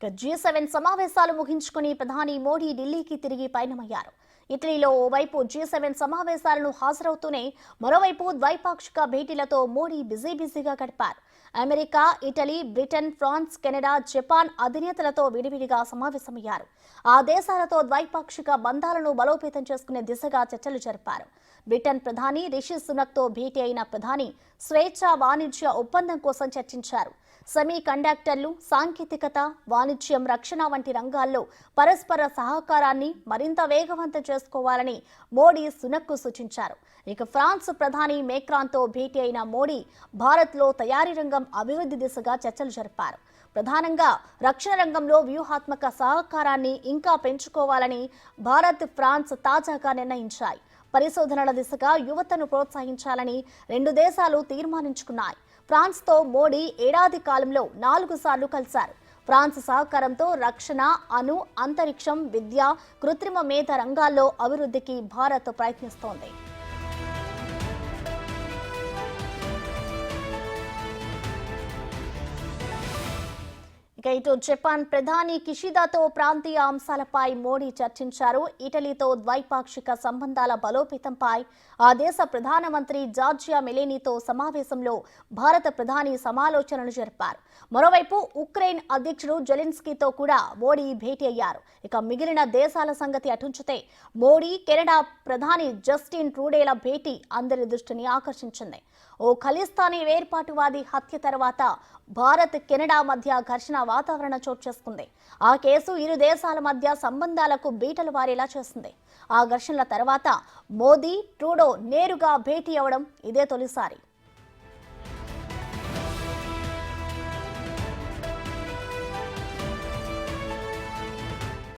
G7 సమావేశాలు ముగించుకుని ప్రధాని మోడీ ఢిల్లీకి తిరిగి పయనమయ్యారు. ఇటలీలో ఓవైపు G7 సమావేశాలను హాజరవుతూనే మరోవైపు ద్వైపాక్షిక భేటీలతో మోడీ బిజీగా గడిపారు. America, Italy, Britain, France, Canada, Japan అధినేతలతో విడివిడిగా సమావేశమయ్యారు. ఆ దేశాలతో ద్వైపాక్షిక బంధాలను బలోపేతం చేసుకునే దిశగా చర్చలు జరిపారు. బ్రిటన్ ప్రధాని రిషి సునక్తో భేటీ అయిన ప్రధాని స్వేచ్ఛా వాణిజ్య ఒప్పందం కోసం చర్చించారు. సెమీ కండక్టర్లు, సాంకేతికత, వాణిజ్యం, రక్షణ వంటి రంగాల్లో పరస్పర సహకారాన్ని మరింత వేగవంతం చేసుకోవాలని మోడీ సునక్కు సూచించారు. ఇక ఫ్రాన్స్ ప్రధాని మేక్రాన్తో భేటీ అయిన మోడీ భారత్లో తయారీ రంగం అభివృద్ధి దిశగా చర్చలు జరిపారు. ప్రధానంగా రక్షణ రంగంలో వ్యూహాత్మక సహకారాన్ని ఇంకా పెంచుకోవాలని భారత్, ఫ్రాన్స్ తాజాగా నిర్ణయించాయి. పరిశోధనల దిశగా యువతను ప్రోత్సహించాలని రెండు దేశాలు తీర్మానించుకున్నాయి. ఫ్రాన్స్తో మోడీ ఏడాది కాలంలో 4 సార్లు కలిశారు. ఫ్రాన్స్ సహకారంతో రక్షణ, అంతరిక్షం, విద్య, కృత్రిమ మేధ రంగాల్లో అభివృద్ధికి భారత్ ప్రయత్నిస్తోంది. ఇటు జపాన్ ప్రధాని కిషిదాతో ప్రాంతీయ అంశాలపై మోడీ చర్చించారు. ఇటలీతో ద్వైపాక్షిక సంబంధాల బలోపేతంపై ఆ దేశ ప్రధానమంత్రి జార్జియా మెలోనీతో సమావేశంలో భారత ప్రధాని సమాలోచనలు జరిపారు. మరోవైపు ఉక్రెయిన్ అధ్యక్షుడు జెలెన్స్కీతో కూడా మోడీ భేటీ అయ్యారు. ఇక మిగిలిన దేశాల సంగతి అటుంచితే మోడీ, కెనడా ప్రధాని జస్టిన్ ట్రూడేల భేటీ అందరి దృష్టిని ఆకర్షించింది. ఓ ఖలిస్తానీ వేర్పాటువాది హత్య తర్వాత భారత్, కెనడా మధ్య ఘర్షణ వాతావరణం చోటు చేసుకుంది. ఆ కేసు ఇరు దేశాల మధ్య సంబంధాలకు బీటలు వారేలా చేసింది. ఆ ఘర్షణల తర్వాత మోదీ, ట్రూడో నేరుగా భేటీ అవడం ఇదే తొలిసారి.